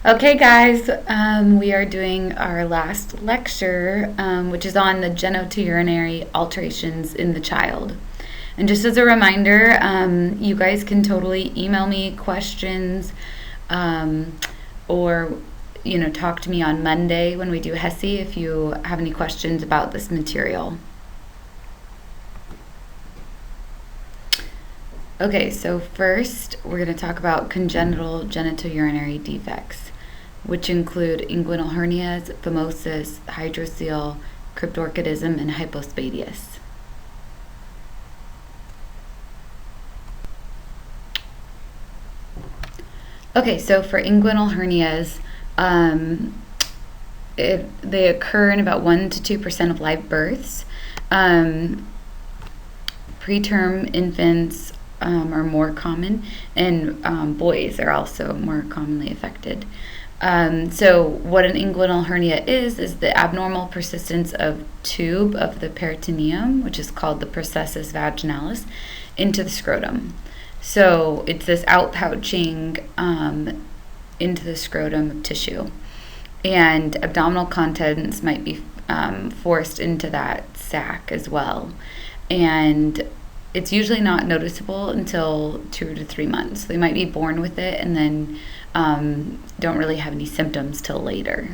Okay, guys, we are doing our last lecture, which is on the genitourinary alterations in the child. And just as a reminder, you guys can totally email me questions or talk to me on Monday when we do HESI if you have any questions about this material. Okay, so first we're going to talk about congenital genitourinary defects, which include inguinal hernias, phimosis, hydrocele, cryptorchidism, and hypospadias. Okay, so for inguinal hernias, they occur in about 1 to 2% of live births. Preterm infants are more common, and boys are also more commonly affected. So what an inguinal hernia is the abnormal persistence of tube of the peritoneum, which is called the processus vaginalis, into the scrotum. So it's this outpouching into the scrotum of tissue. And abdominal contents might be forced into that sac as well. And it's usually not noticeable until 2 to 3 months. They might be born with it and then don't really have any symptoms till later.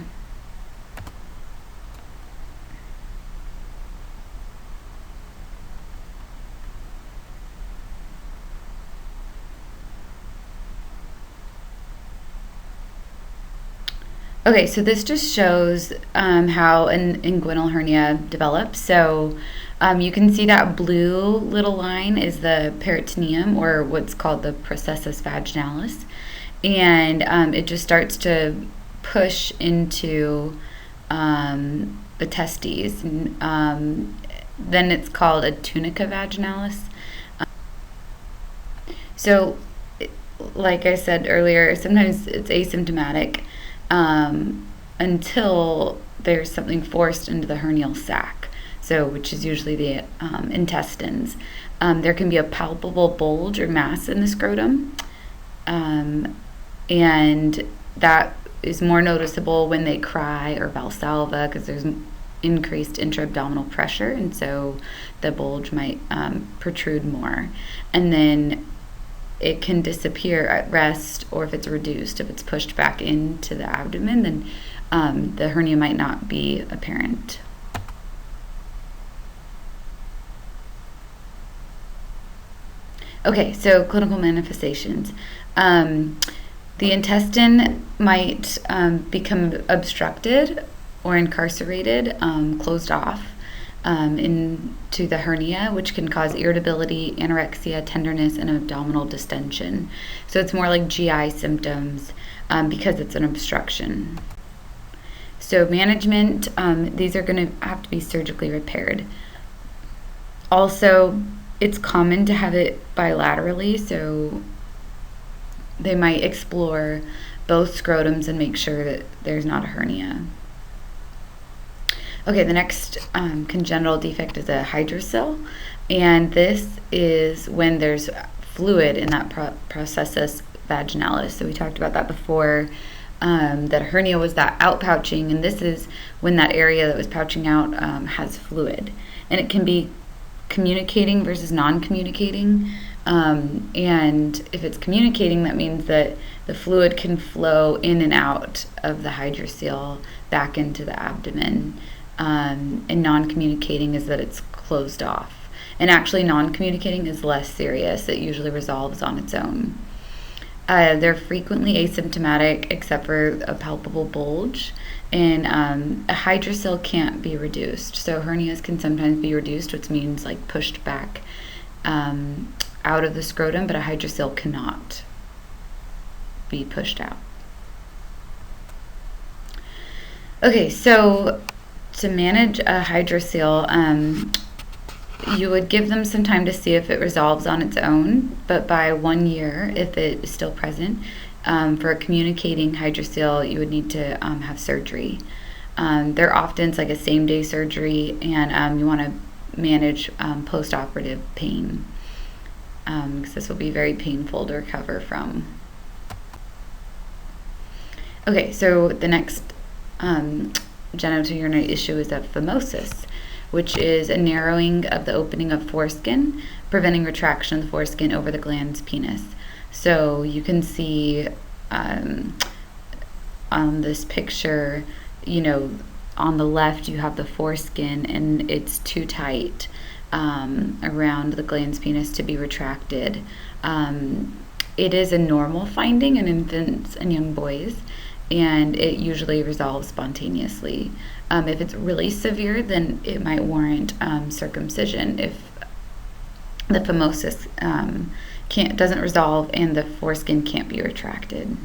Okay, so this just shows how an inguinal hernia develops. So you can see that blue little line is the peritoneum, or what's called the processus vaginalis. And it just starts to push into the testes. And, then it's called a tunica vaginalis. So, like I said earlier, sometimes it's asymptomatic until there's something forced into the hernial sac, so which is usually the intestines. There can be a palpable bulge or mass in the scrotum, and that is more noticeable when they cry or valsalva because there's increased intra-abdominal pressure, and so the bulge might protrude more. And then it can disappear at rest, or if it's reduced, if it's pushed back into the abdomen, then the hernia might not be apparent. Okay, so clinical manifestations. The intestine might become obstructed or incarcerated, closed off into the hernia, which can cause irritability, anorexia, tenderness, and abdominal distension. So it's more like GI symptoms because it's an obstruction. So management, these are going to have to be surgically repaired. Also, it's common to have it bilaterally, so they might explore both scrotums and make sure that there's not a hernia. Okay, the next congenital defect is a hydrocele, and this is when there's fluid in that processus vaginalis. So we talked about that before, that hernia was that outpouching, and this is when that area that was pouching out has fluid. And it can be communicating versus non-communicating. And if it's communicating, that means that the fluid can flow in and out of the hydrocele back into the abdomen. And non-communicating is that it's closed off. And actually non-communicating is less serious. It usually resolves on its own. They're frequently asymptomatic except for a palpable bulge. And a hydrocele can't be reduced. So hernias can sometimes be reduced, which means like pushed back out of the scrotum, but a hydrocele cannot be pushed out. Okay, so to manage a hydrocele, you would give them some time to see if it resolves on its own, but by 1 year, if it is still present, for a communicating hydrocele, you would need to have surgery. They're often, it's like a same-day surgery, and you want to manage post-operative pain, because this will be very painful to recover from. Okay, so the next genitourinary issue is a phimosis, which is a narrowing of the opening of foreskin, preventing retraction of the foreskin over the gland's penis. So you can see on this picture, on the left you have the foreskin and it's too tight around the gland's penis to be retracted. It is a normal finding in infants and young boys, and it usually resolves spontaneously. If it's really severe, then it might warrant circumcision if the phimosis doesn't resolve and the foreskin can't be retracted.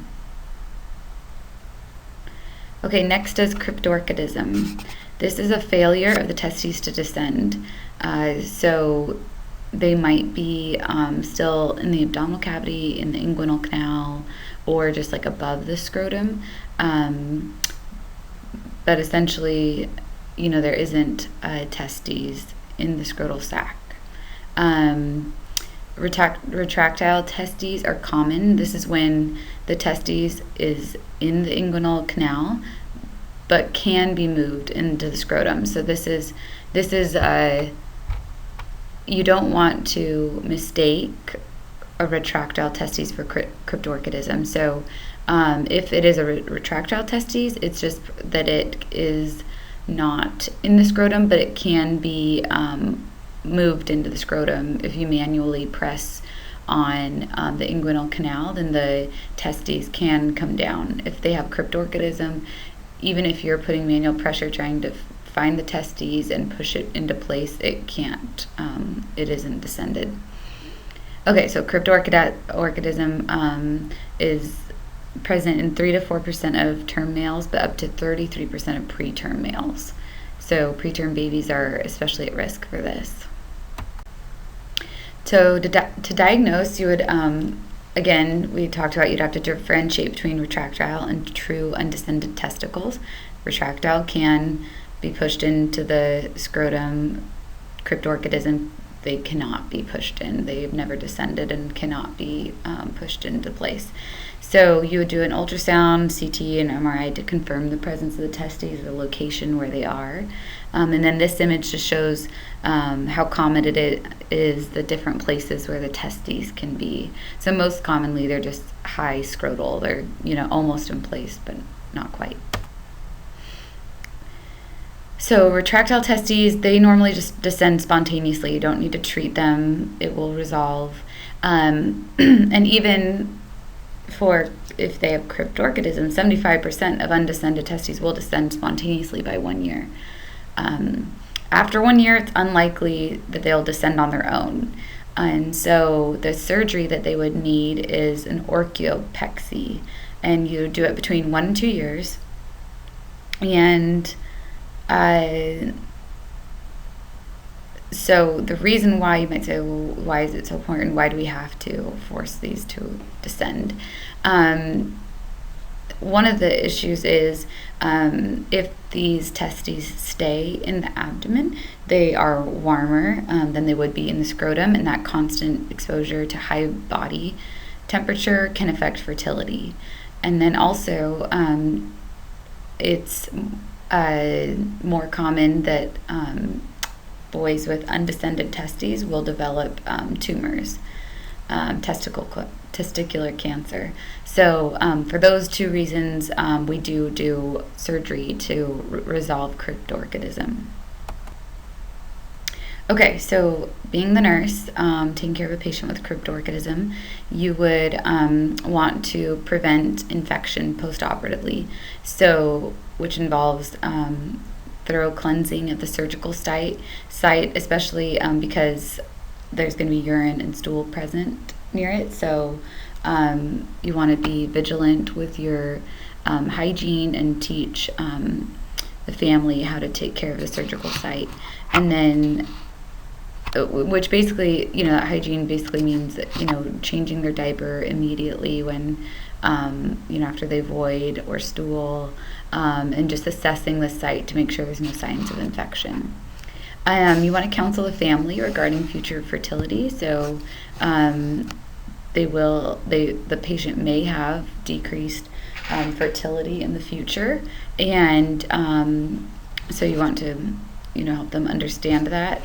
Okay, next is cryptorchidism. This is a failure of the testes to descend. So they might be still in the abdominal cavity, in the inguinal canal, or just like above the scrotum. But essentially, there isn't testes in the scrotal sac. Retractile testes are common. This is when the testes is in the inguinal canal, but can be moved into the scrotum. So this is you don't want to mistake a retractile testes for cryptorchidism. So if it is a retractile testes, it's just that it is not in the scrotum, but it can be moved into the scrotum. If you manually press on the inguinal canal, then the testes can come down. If they have cryptorchidism, even if you're putting manual pressure trying to find the testes and push it into place, it can't. It isn't descended. Okay, so cryptorchidism is present in 3 to 4% of term males, but up to 33% of preterm males. So preterm babies are especially at risk for this. So to diagnose, you would, again, we talked about you'd have to differentiate between retractile and true undescended testicles. Retractile can be pushed into the scrotum. Cryptorchidism, they cannot be pushed in. They've never descended and cannot be pushed into place. So you would do an ultrasound, CT, and MRI to confirm the presence of the testes, the location where they are. And then this image just shows how common it is, the different places where the testes can be. So most commonly they're just high scrotal. They're, almost in place, but not quite. So retractile testes, they normally just descend spontaneously. You don't need to treat them. It will resolve. And even if they have cryptorchidism, 75% of undescended testes will descend spontaneously by 1 year. After 1 year, it's unlikely that they'll descend on their own. And so the surgery that they would need is an orchiopexy. And you do it between 1 and 2 years. And so the reason why, you might say, well, why is it so important? Why do we have to force these to descend? One of the issues is if these testes stay in the abdomen, they are warmer than they would be in the scrotum, and that constant exposure to high body temperature can affect fertility. And then also, it's more common that boys with undescended testes will develop tumors, testicular cancer. So for those two reasons, we do surgery to resolve cryptorchidism. Okay, so being the nurse, taking care of a patient with cryptorchidism, you would want to prevent infection post-operatively, so which involves thorough cleansing of the surgical site, especially because there's going to be urine and stool present near it. So you want to be vigilant with your hygiene and teach the family how to take care of the surgical site. And then, which basically, that hygiene basically means, changing their diaper immediately when, after they void or stool, and just assessing the site to make sure there's no signs of infection. You want to counsel the family regarding future fertility. So the patient may have decreased fertility in the future, and so you want to help them understand that.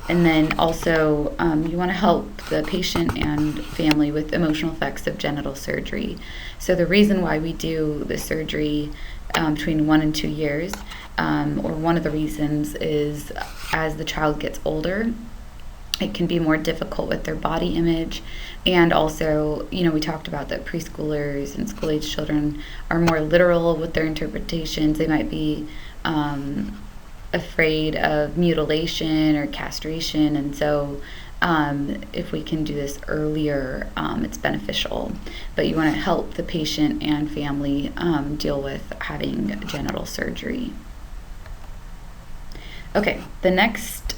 And then also, you want to help the patient and family with emotional effects of genital surgery. So the reason why we do the surgery between 1 and 2 years, or one of the reasons, is as the child gets older, it can be more difficult with their body image. And also, we talked about that preschoolers and school-age children are more literal with their interpretations. They might be afraid of mutilation or castration, and so if we can do this earlier, it's beneficial. But you want to help the patient and family deal with having genital surgery. Okay, the next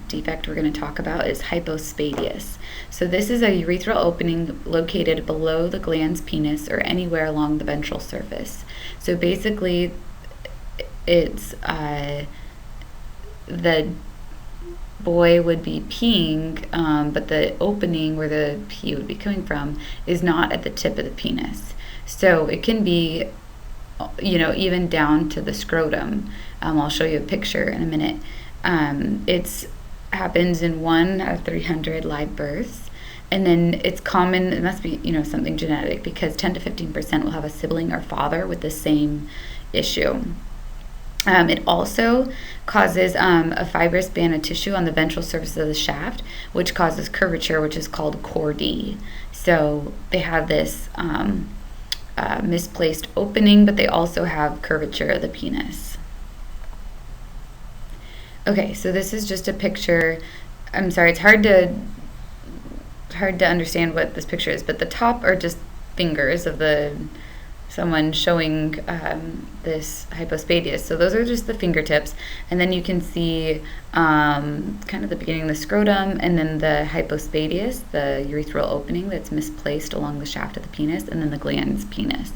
defect we're going to talk about is hypospadias. So this is a urethral opening located below the glans penis or anywhere along the ventral surface. So basically, it's the boy would be peeing, but the opening where the pee would be coming from is not at the tip of the penis. So it can be, even down to the scrotum. I'll show you a picture in a minute. It happens in 1 out of 300 live births. And then it's common, it must be, something genetic, because 10 to 15% will have a sibling or father with the same issue. It also causes a fibrous band of tissue on the ventral surface of the shaft, which causes curvature, which is called chordee. So they have this misplaced opening, but they also have curvature of the penis. Okay, so this is just a picture. I'm sorry, it's hard to understand what this picture is, but the top are just fingers of someone showing this hypospadias. So those are just the fingertips, and then you can see kind of the beginning of the scrotum, and then the hypospadias, the urethral opening that's misplaced along the shaft of the penis, and then the glans penis.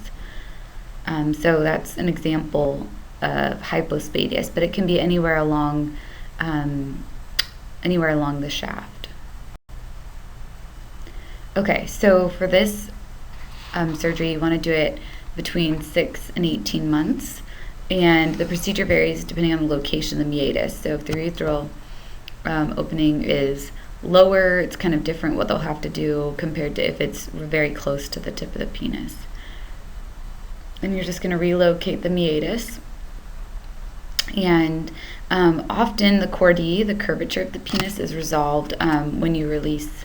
So that's an example of hypospadias, but it can be anywhere along the shaft. Okay, so for this surgery, you want to do it between 6 and 18 months, and the procedure varies depending on the location of the meatus. So if the urethral opening is lower, it's kind of different what they'll have to do compared to if it's very close to the tip of the penis. And you're just going to relocate the meatus. And often the chordee, the curvature of the penis, is resolved when you release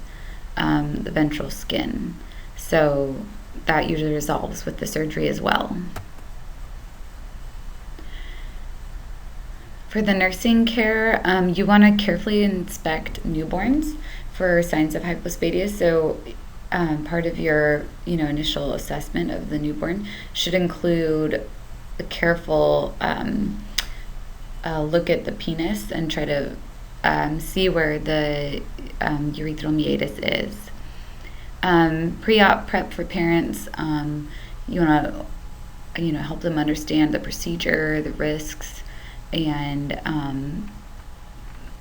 the ventral skin. So that usually resolves with the surgery as well. For the nursing care, you want to carefully inspect newborns for signs of hypospadias. So part of your initial assessment of the newborn should include a careful look at the penis and try to see where the urethral meatus is. Pre-op prep for parents, you want to help them understand the procedure, the risks, and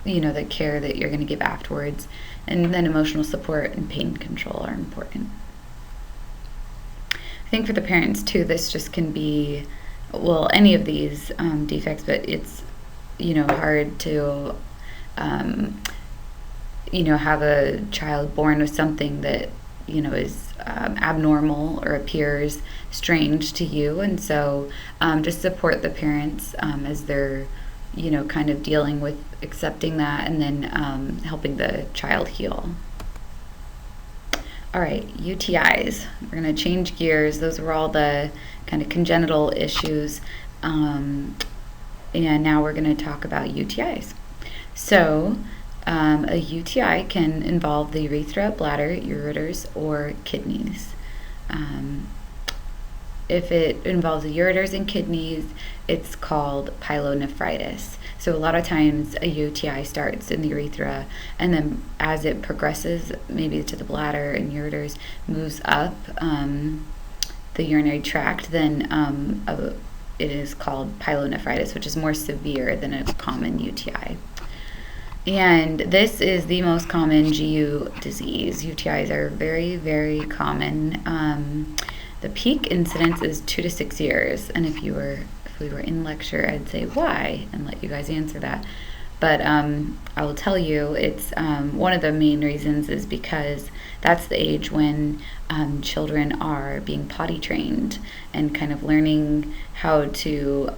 the care that you're going to give afterwards. And then emotional support and pain control are important. I think for the parents too, this just can be, any of these defects, but it's hard to have a child born with something that is abnormal or appears strange to you. And so just support the parents as they're kind of dealing with accepting that, and then helping the child heal. All right, UTIs. We're going to change gears. Those were all the kind of congenital issues, and now we're going to talk about UTIs. So a UTI can involve the urethra, bladder, ureters, or kidneys. If it involves the ureters and kidneys, it's called pyelonephritis. So a lot of times a UTI starts in the urethra, and then as it progresses, maybe to the bladder and ureters, moves up the urinary tract, then it is called pyelonephritis, which is more severe than a common UTI. And this is the most common GU disease. UTIs are very, very common. The peak incidence is 2 to 6 years. And if we were in lecture, I'd say why and let you guys answer that. But I will tell you, it's one of the main reasons is because that's the age when children are being potty trained and kind of learning how to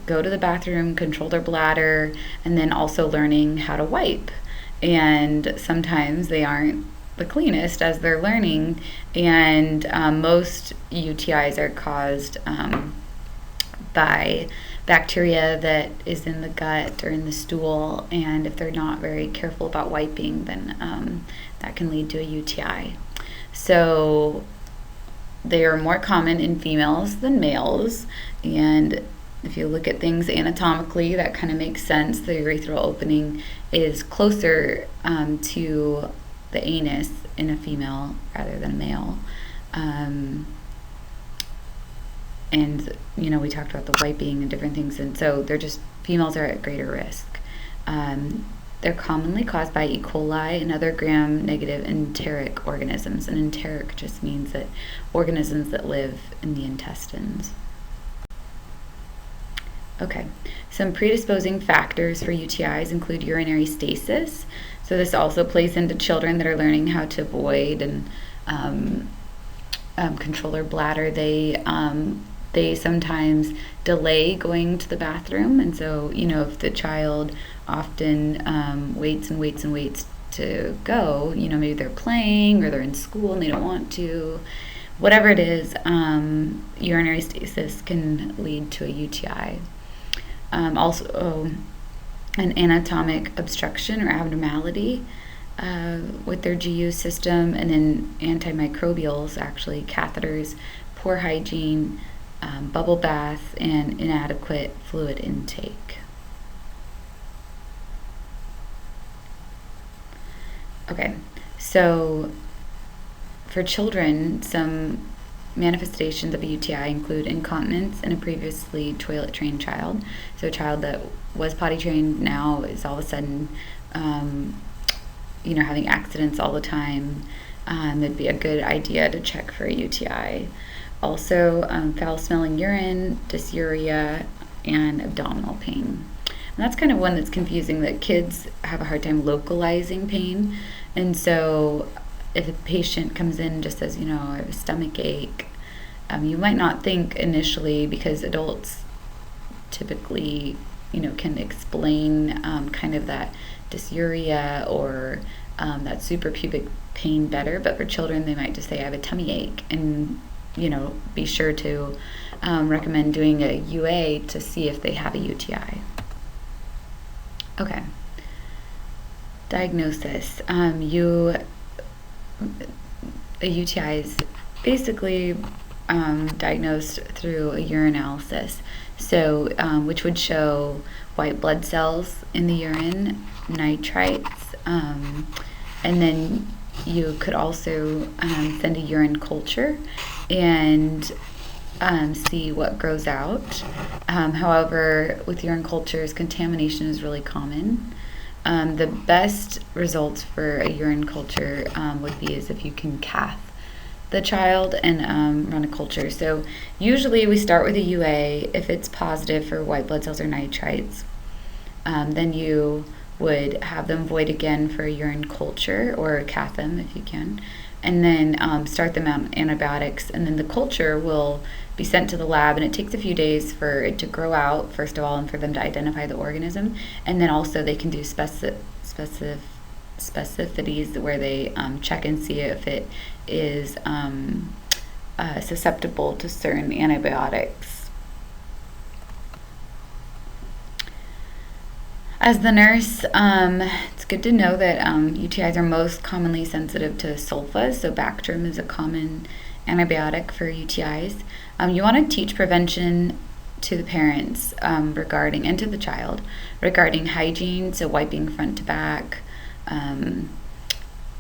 go to the bathroom, control their bladder, and then also learning how to wipe. And sometimes they aren't the cleanest as they're learning, and most UTIs are caused by bacteria that is in the gut or in the stool, and if they're not very careful about wiping, then that can lead to a UTI. So they are more common in females than males, and if you look at things anatomically, that kind of makes sense. The urethral opening is closer to the anus in a female rather than a male. And we talked about the wiping and different things, and so females are at greater risk. They're commonly caused by E. coli and other gram-negative enteric organisms, and enteric just means that organisms that live in the intestines. Okay, some predisposing factors for UTIs include urinary stasis. So this also plays into children that are learning how to avoid and control their bladder. They sometimes delay going to the bathroom, and so if the child often waits and waits and waits to go, maybe they're playing or they're in school and they don't want to, whatever it is, urinary stasis can lead to a UTI. Also, an anatomic obstruction or abnormality with their GU system, and then antimicrobials, actually catheters, poor hygiene, bubble baths, and inadequate fluid intake. Okay, so for children, some manifestations of a UTI include incontinence in a previously toilet-trained child. So a child that was potty trained now is all of a sudden, having accidents all the time. It'd be a good idea to check for a UTI. Also, foul-smelling urine, dysuria, and abdominal pain. And that's kind of one that's confusing, that kids have a hard time localizing pain. And so if a patient comes in and just says, I have a stomach ache, you might not think initially, because adults typically, can explain kind of that dysuria or that suprapubic pain better. But for children, they might just say, I have a tummy ache, and, be sure to recommend doing a UA to see if they have a UTI. Okay. Diagnosis. A UTI is basically diagnosed through a urinalysis, so which would show white blood cells in the urine, nitrites, and then you could also send a urine culture and see what grows out. However, with urine cultures, contamination is really common. The best results for a urine culture would be is if you can cath the child and run a culture. So usually we start with a UA. If it's positive for white blood cells or nitrites, then you would have them void again for a urine culture, or cath them if you can, and then start them on antibiotics, and then the culture will be sent to the lab, and it takes a few days for it to grow out, first of all, and for them to identify the organism, and then also they can do specificities where they check and see if it is susceptible to certain antibiotics. As the nurse, it's good to know that UTIs are most commonly sensitive to sulfa, so Bactrim is a common antibiotic for UTIs. You want to teach prevention to the parents regarding, and to the child, regarding hygiene, so wiping front to back,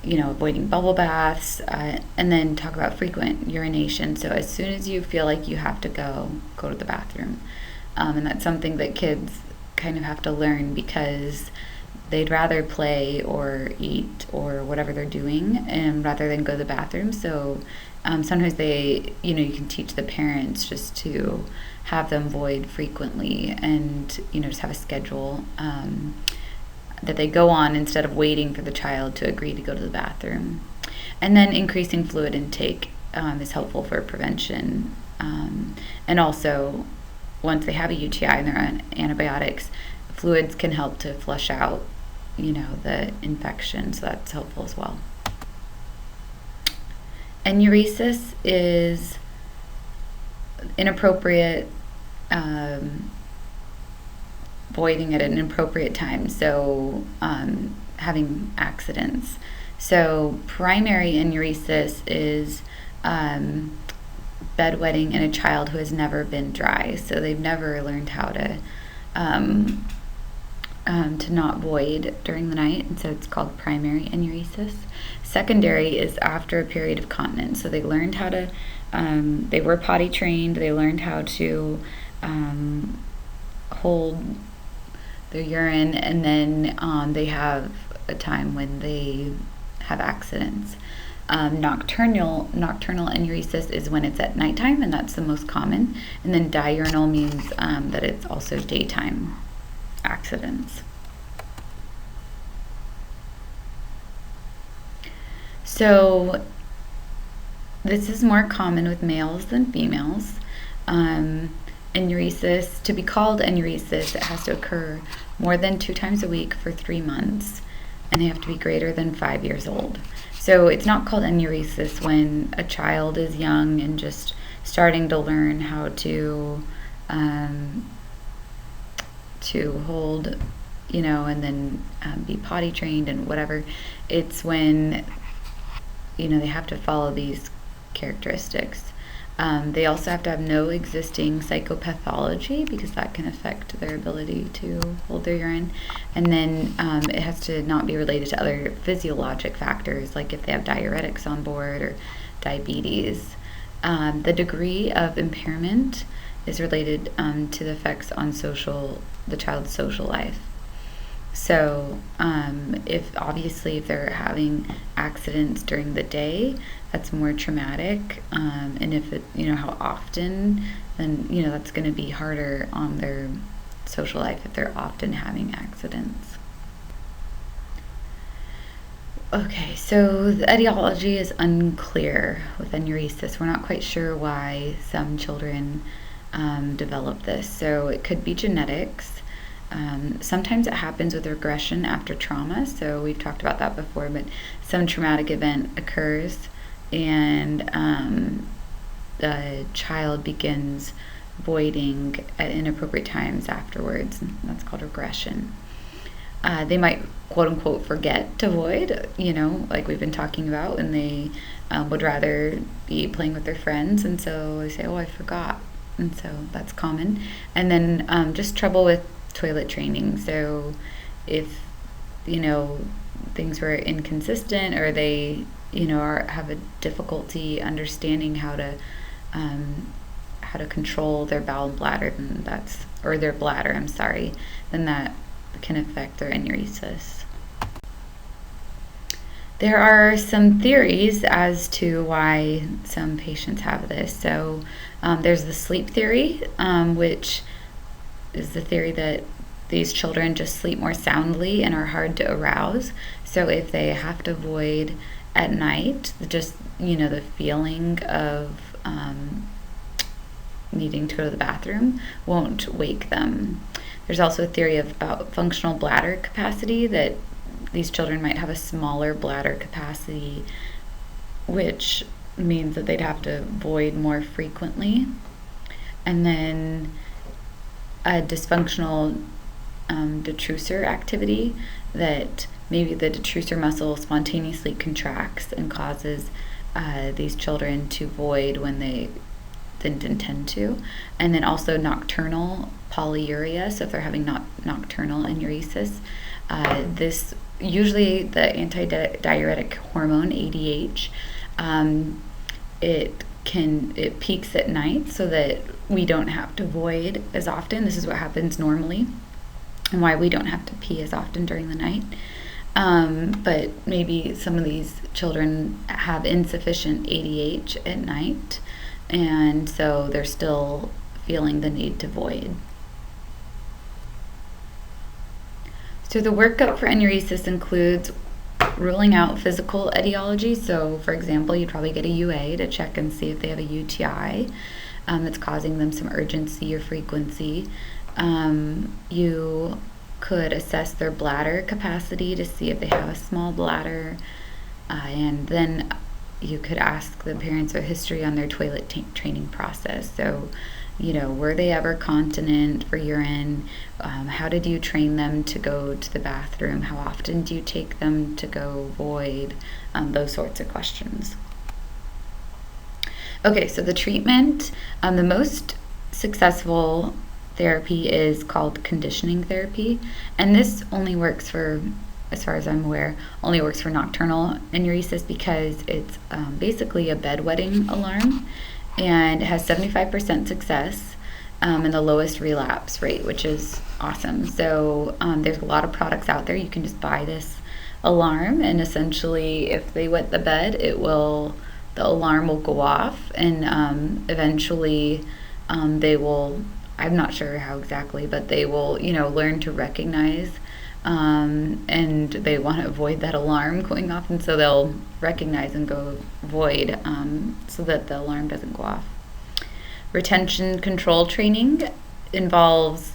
avoiding bubble baths, and then talk about frequent urination. So as soon as you feel like you have to go to the bathroom. And that's something that kids kind of have to learn because they'd rather play or eat or whatever they're doing and rather than go to the bathroom. So sometimes you can teach the parents just to have them void frequently and, just have a schedule that they go on instead of waiting for the child to agree to go to the bathroom. And then increasing fluid intake is helpful for prevention. And also, once they have a UTI and they're on antibiotics, fluids can help to flush out, the infection, so that's helpful as well. Enuresis is inappropriate voiding at an inappropriate time, so having accidents. So primary enuresis is bedwetting in a child who has never been dry, so they've never learned how to not void during the night, and so it's called primary enuresis. Secondary is after a period of continence, so they learned how to, they were potty trained, they learned how to hold their urine, and then they have a time when they have accidents. Nocturnal enuresis is when it's at nighttime, and that's the most common. And then diurnal means that it's also daytime accidents. So this is more common with males than females. Enuresis, to be called enuresis, it has to occur more than 2 times a week for 3 months, and they have to be greater than 5 years old. So it's not called enuresis when a child is young and just starting to learn how to hold, and then be potty trained and whatever. It's when, they have to follow these characteristics. They also have to have no existing psychopathology because that can affect their ability to hold their urine. And then it has to not be related to other physiologic factors, like if they have diuretics on board or diabetes. The degree of impairment is related to the effects on the child's social life. So if they're having accidents during the day, that's more traumatic, and if how often, then that's going to be harder on their social life if they're often having accidents. Okay, so the etiology is unclear with enuresis. We're not quite sure why some children develop this. So it could be genetics. Sometimes it happens with regression after trauma, so we've talked about that before, but some traumatic event occurs and the child begins voiding at inappropriate times afterwards, and that's called regression. They might quote unquote forget to void, like we've been talking about, and they would rather be playing with their friends, and so they say, oh, I forgot, and so that's common. And then just trouble with toilet training. So if things were inconsistent, or they have a difficulty understanding how to control their bowel and bladder, then their bladder, then that can affect their enuresis. There are some theories as to why some patients have this. So there's the sleep theory, which is the theory that these children just sleep more soundly and are hard to arouse. So if they have to void at night, just the feeling of needing to go to the bathroom won't wake them. There's also a theory about functional bladder capacity, that these children might have a smaller bladder capacity, which means that they'd have to void more frequently. And then a dysfunctional detrusor activity, that maybe the detrusor muscle spontaneously contracts and causes these children to void when they didn't intend to. And then also nocturnal polyuria, so if they're having nocturnal enuresis, this usually the antidiuretic hormone ADH, it peaks at night so that we don't have to void as often. This is what happens normally. and why we don't have to pee as often during the night. But maybe some of these children have insufficient ADH at night, and so they're still feeling the need to void. So the workup for enuresis includes ruling out physical etiology. So, for example, you'd probably get a UA to check and see if they have a UTI that's causing them some urgency or frequency. You could assess their bladder capacity to see if they have a small bladder, and then you could ask the parents their history on their toilet training process. So, were they ever continent for urine? How did you train them to go to the bathroom? How often do you take them to go void? Those sorts of questions. Okay, so the treatment, the most successful therapy is called conditioning therapy, and this only works for, as far as I'm aware, only works for nocturnal enuresis because it's basically a bedwetting alarm, and it has 75% success and the lowest relapse rate, which is awesome. So there's a lot of products out there. You can just buy this alarm, and essentially if they wet the bed, the alarm will go off, and eventually they will, I'm not sure how exactly, but they will, learn to recognize, and they want to avoid that alarm going off, and so they'll recognize and go void, so that the alarm doesn't go off. Retention control training involves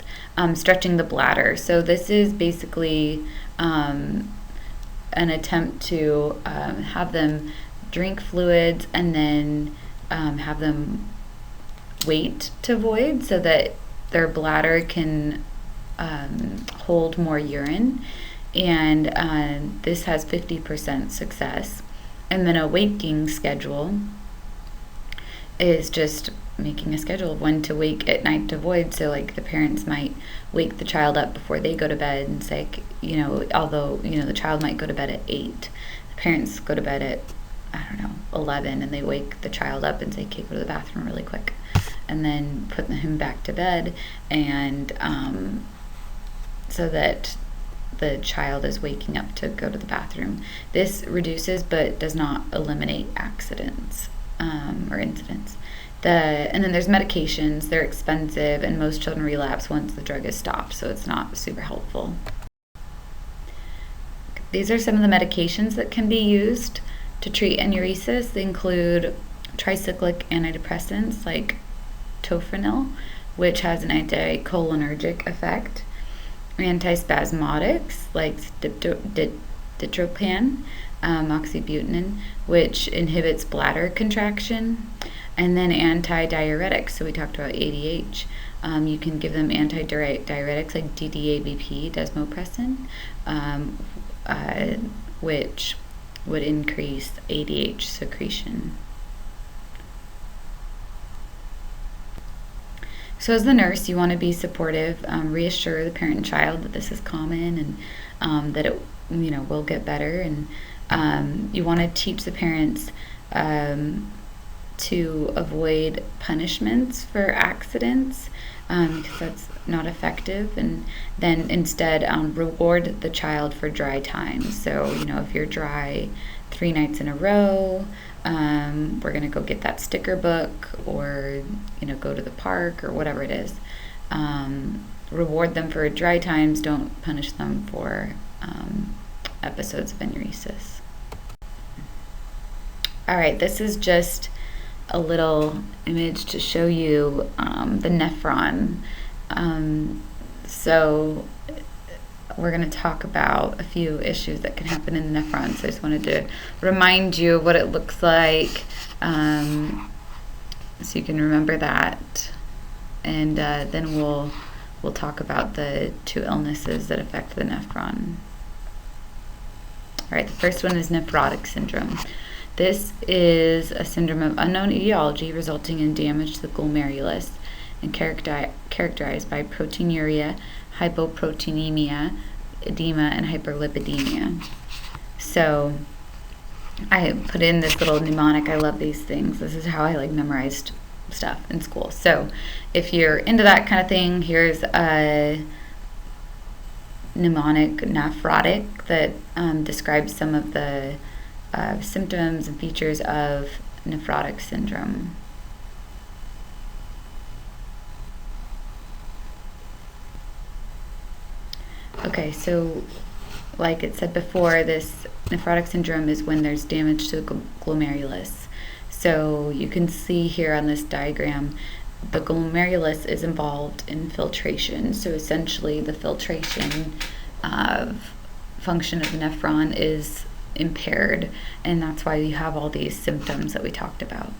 stretching the bladder. So this is basically an attempt to have them drink fluids and then have them wait to void so that their bladder can hold more urine, and this has 50% success. And then a waking schedule is just making a schedule of when to wake at night to void. So like the parents might wake the child up before they go to bed and say, although the child might go to bed at 8, the parents go to bed at 11, and they wake the child up and say, okay, go to the bathroom really quick, and then put him back to bed, and so that the child is waking up to go to the bathroom. This reduces but does not eliminate accidents or incidents. And then there's medications. They're expensive, and most children relapse once the drug is stopped, so it's not super helpful. These are some of the medications that can be used to treat enuresis. They include tricyclic antidepressants like tofranil, which has an anticholinergic effect, antispasmodics like ditropan, oxybutynin, which inhibits bladder contraction, and then antidiuretics. So we talked about ADH. You can give them antidiuretics like DDABP, desmopressin, which would increase ADH secretion. So as the nurse, you want to be supportive, reassure the parent and child that this is common, and that it will get better, and you want to teach the parents to avoid punishments for accidents, because that's not effective, and then instead reward the child for dry time. So if you're dry 3 nights in a row, we're going to go get that sticker book, or go to the park, or whatever it is. Reward them for dry times. Don't punish them for episodes of enuresis. All right, this is just a little image to show you the nephron. So we're going to talk about a few issues that can happen in the nephron. So I just wanted to remind you of what it looks like, so you can remember that. And then we'll talk about the 2 illnesses that affect the nephron. All right, the first one is nephrotic syndrome. This is a syndrome of unknown etiology resulting in damage to the glomerulus and characterized by proteinuria, hypoproteinemia, edema, and hyperlipidemia. So I put in this little mnemonic. I love these things. This is how I memorized stuff in school. So if you're into that kind of thing, here's a mnemonic nephrotic that describes some of the symptoms and features of nephrotic syndrome. Okay, so like it said before, this nephrotic syndrome is when there's damage to the glomerulus. So you can see here on this diagram, the glomerulus is involved in filtration. So essentially the filtration function of the nephron is impaired, and that's why you have all these symptoms that we talked about.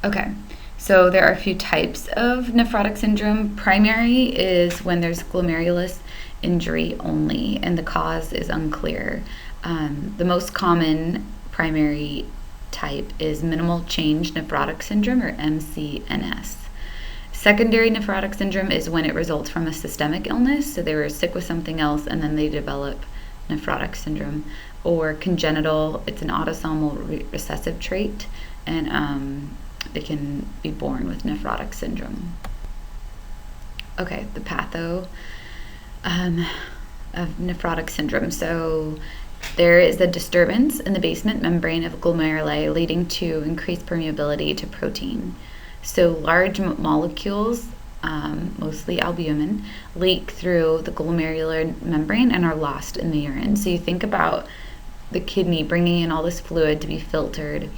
Okay, so there are a few types of nephrotic syndrome. Primary is when there's glomerulus injury only, and the cause is unclear. The most common primary type is minimal change nephrotic syndrome, or MCNS. Secondary nephrotic syndrome is when it results from a systemic illness, so they were sick with something else and then they develop nephrotic syndrome. Or congenital, it's an autosomal recessive trait, and they can be born with nephrotic syndrome. Okay, the patho of nephrotic syndrome. So there is a disturbance in the basement membrane of glomeruli leading to increased permeability to protein. So large molecules, mostly albumin, leak through the glomerular membrane and are lost in the urine. So you think about the kidney bringing in all this fluid to be filtered,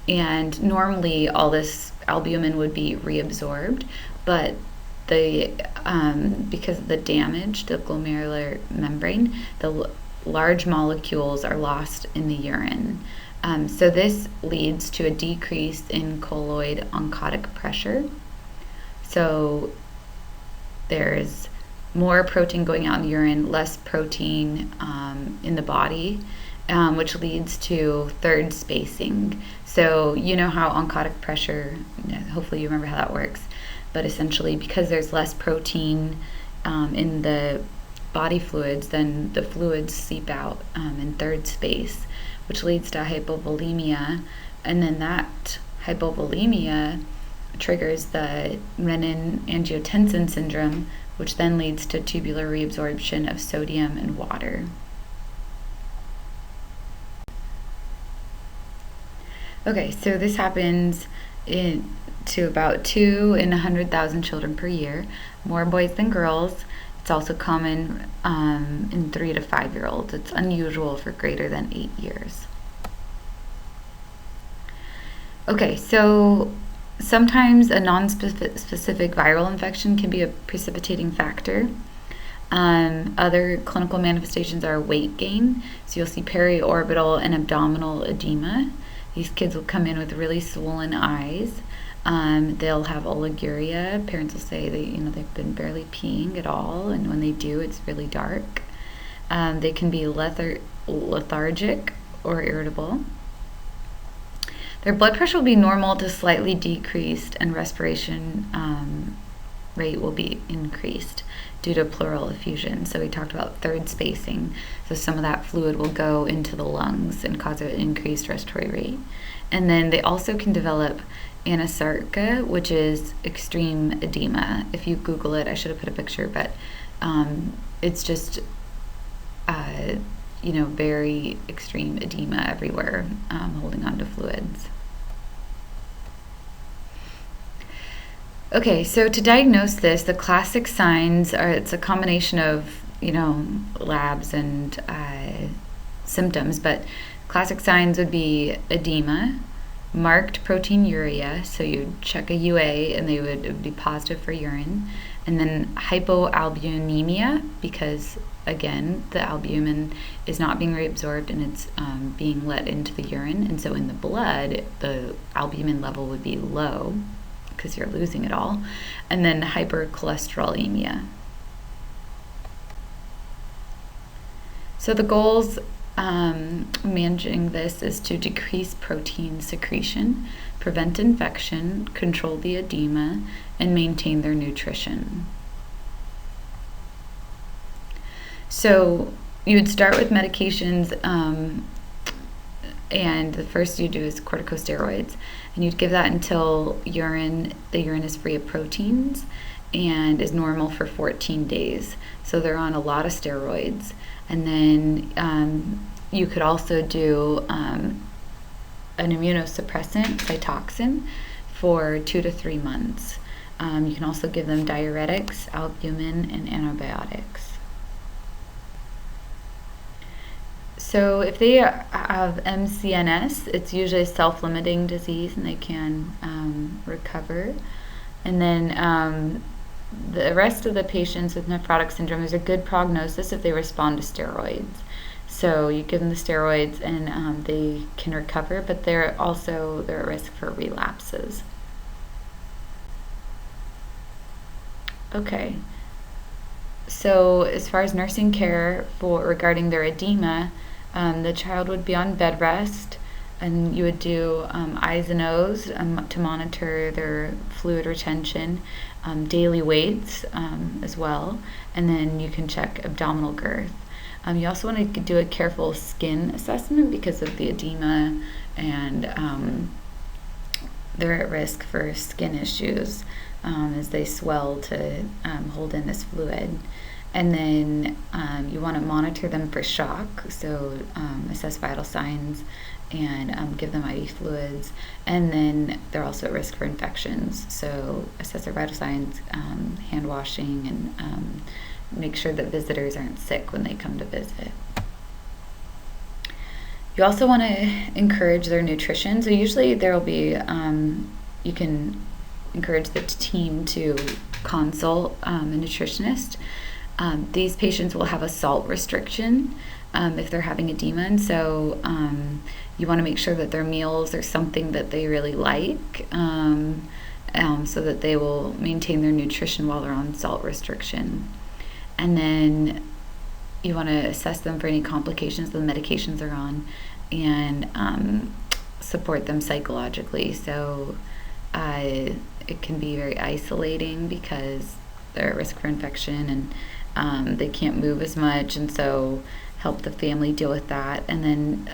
and normally all this albumin would be reabsorbed, but because of the damage to the glomerular membrane, the large molecules are lost in the urine. So this leads to a decrease in colloid oncotic pressure. So there's more protein going out in the urine, less protein in the body, which leads to third spacing. So you know how oncotic pressure, hopefully you remember how that works, but essentially because there's less protein in the body fluids, then the fluids seep out in third space, which leads to hypovolemia, and then that hypovolemia triggers the renin-angiotensin syndrome, which then leads to tubular reabsorption of sodium and water. Okay, so this happens to about 2 in 100,000 children per year, more boys than girls. It's also common in 3 to 5-year-olds. It's unusual for greater than 8 years. Okay, so sometimes a non-specific viral infection can be a precipitating factor. Other clinical manifestations are weight gain. So you'll see periorbital and abdominal edema. These kids will come in with really swollen eyes. They'll have oliguria. Parents will say they've been barely peeing at all, and when they do, it's really dark. They can be lethargic or irritable. Their blood pressure will be normal to slightly decreased, and respiration rate will be increased due to pleural effusion. So we talked about third spacing. So some of that fluid will go into the lungs and cause an increased respiratory rate. And then they also can develop anasarca, which is extreme edema. If you Google it, I should have put a picture, but it's just very extreme edema everywhere, holding on to fluids. Okay, so to diagnose this, the classic signs are, it's a combination of, labs and symptoms, but classic signs would be edema, marked proteinuria, so you'd check a UA and it would be positive for urine, and then hypoalbuminemia, because again, the albumin is not being reabsorbed and it's being let into the urine, and so in the blood, the albumin level would be low because you're losing it all, and then hypercholesterolemia. So the goals managing this is to decrease protein secretion, prevent infection, control the edema, and maintain their nutrition. So you would start with medications, and the first you do is corticosteroids, and you'd give that until the urine is free of proteins, and is normal for 14 days. So they're on a lot of steroids. And then you could also do an immunosuppressant, Cytoxin, for 2 to 3 months. You can also give them diuretics, albumin, and antibiotics. So if they have MCNS, it's usually a self-limiting disease and they can recover. And then the rest of the patients with nephrotic syndrome, there's a good prognosis if they respond to steroids. So you give them the steroids and they can recover, but they're at risk for relapses. Okay. So as far as nursing care regarding their edema, the child would be on bed rest, and you would do eyes and O's to monitor their fluid retention, daily weights as well, and then you can check abdominal girth. You also want to do a careful skin assessment because of the edema, and they're at risk for skin issues as they swell to hold in this fluid. And then you want to monitor them for shock, so assess vital signs and give them IV fluids. And then they're also at risk for infections, so assess their vital signs, hand washing, and make sure that visitors aren't sick when they come to visit. You also want to encourage their nutrition. So usually there will be, you can encourage the team to consult a nutritionist. These patients will have a salt restriction if they're having edema, and so you want to make sure that their meals are something that they really like, so that they will maintain their nutrition while they're on salt restriction. And then you want to assess them for any complications of the medications they're on, and support them psychologically. So it can be very isolating because they're at risk for infection, and they can't move as much, and so help the family deal with that, and then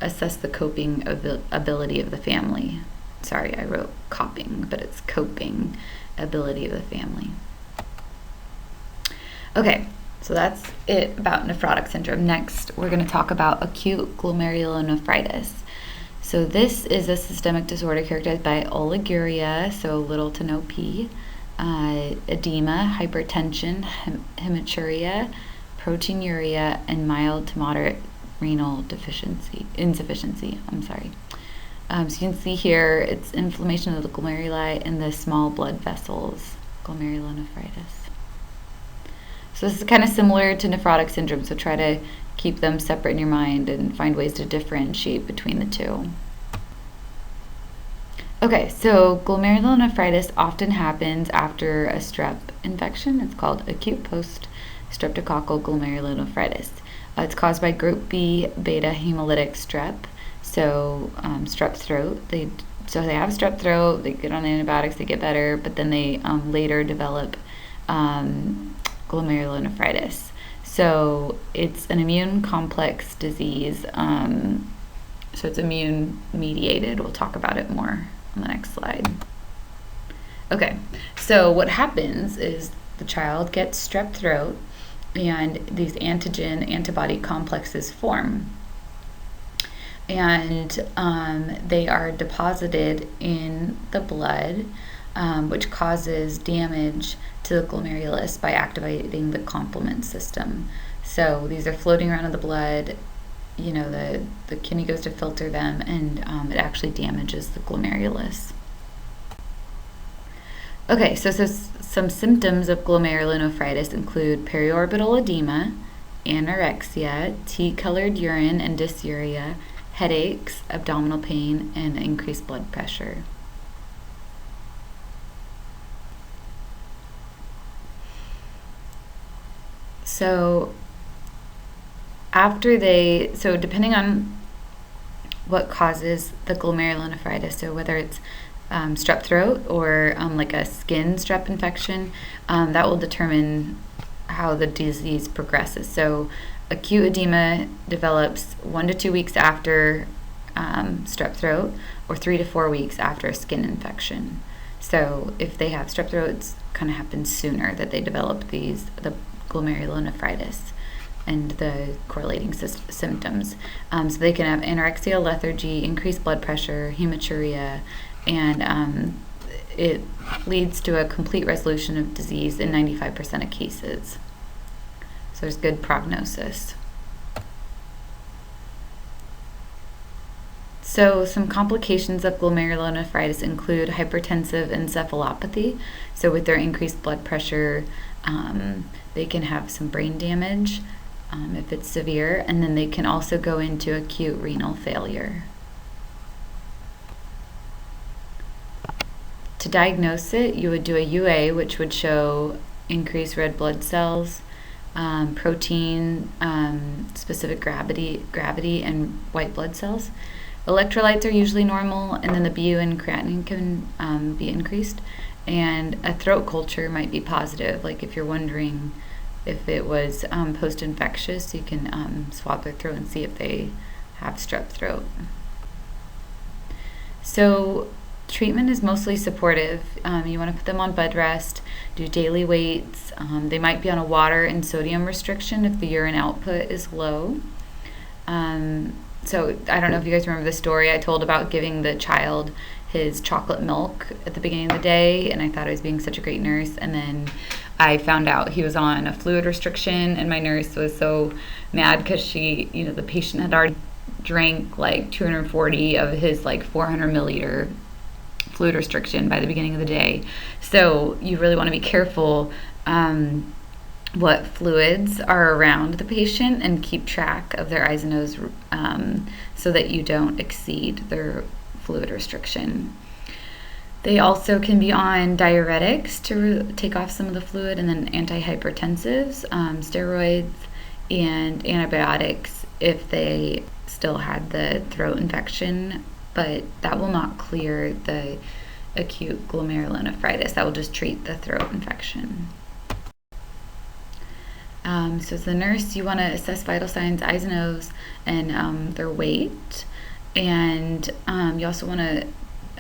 assess the coping ability of the family. Sorry, I wrote coping, but it's coping ability of the family. Okay, so that's it about nephrotic syndrome. Next, we're going to talk about acute glomerulonephritis. So this is a systemic disorder characterized by oliguria, so little to no P, edema, hypertension, hematuria, proteinuria, and mild to moderate renal insufficiency. So you can see here it's inflammation of the glomeruli and the small blood vessels, glomerulonephritis. So this is kind of similar to nephrotic syndrome, so try to keep them separate in your mind and find ways to differentiate between the two. Okay, so glomerulonephritis often happens after a strep infection. It's called acute post-streptococcal glomerulonephritis. It's caused by group B beta hemolytic strep, so strep throat. They have strep throat, they get on antibiotics, they get better, but then they later develop glomerulonephritis. So it's an immune complex disease, so it's immune mediated. We'll talk about it more on the next slide. Okay, so what happens is the child gets strep throat and these antibody complexes form, and they are deposited in the blood, which causes damage to the glomerulus by activating the complement system. So these are floating around in the blood, the kidney goes to filter them, and it actually damages the glomerulus. Okay, so some symptoms of glomerulonephritis include periorbital edema, anorexia, tea-colored urine and dysuria, headaches, abdominal pain, and increased blood pressure. So depending on what causes the glomerulonephritis, so whether it's strep throat or like a skin strep infection, that will determine how the disease progresses. So acute edema develops 1 to 2 weeks after strep throat, or 3 to 4 weeks after a skin infection. So if they have strep throat, it's kind of happens sooner that they develop the glomerulonephritis and the correlating symptoms. So they can have anorexia, lethargy, increased blood pressure, hematuria, and it leads to a complete resolution of disease in 95% of cases. So there's good prognosis. So some complications of glomerulonephritis include hypertensive encephalopathy. So with their increased blood pressure, they can have some brain damage if it's severe, and then they can also go into acute renal failure. To diagnose it, you would do a UA, which would show increased red blood cells, protein, specific gravity, and white blood cells. Electrolytes are usually normal, and then the BU and creatinine can be increased. And a throat culture might be positive. Like if you're wondering if it was post-infectious, you can swab their throat and see if they have strep throat. So treatment is mostly supportive. You want to put them on bed rest, do daily weights. They might be on a water and sodium restriction if the urine output is low. So I don't know if you guys remember the story I told about giving the child his chocolate milk at the beginning of the day, and I thought I was being such a great nurse, and then I found out he was on a fluid restriction, and my nurse was so mad because the patient had already drank like 240 of his like 400 milliliter fluid restriction by the beginning of the day. So you really want to be careful what fluids are around the patient and keep track of their eyes and nose so that you don't exceed their fluid restriction. They also can be on diuretics to take off some of the fluid, and then antihypertensives, steroids, and antibiotics if they still had the throat infection, but that will not clear the acute glomerulonephritis. That will just treat the throat infection. So as the nurse, you want to assess vital signs, eyes and nose, and their weight. And you also want to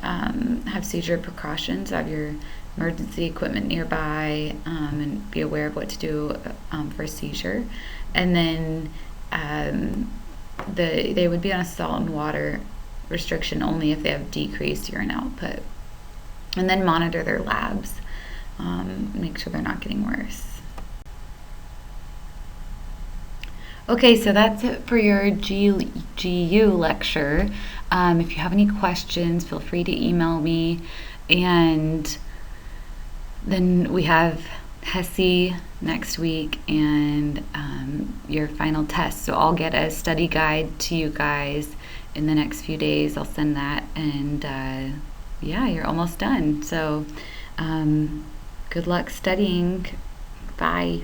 have seizure precautions, have your emergency equipment nearby, and be aware of what to do for a seizure. And then they would be on a salt and water restriction only if they have decreased urine output. And then monitor their labs, make sure they're not getting worse. Okay, so that's it for your GU lecture. If you have any questions, feel free to email me. And then we have HESI next week and your final test. So I'll get a study guide to you guys in the next few days. I'll send that, and you're almost done. So good luck studying. Bye.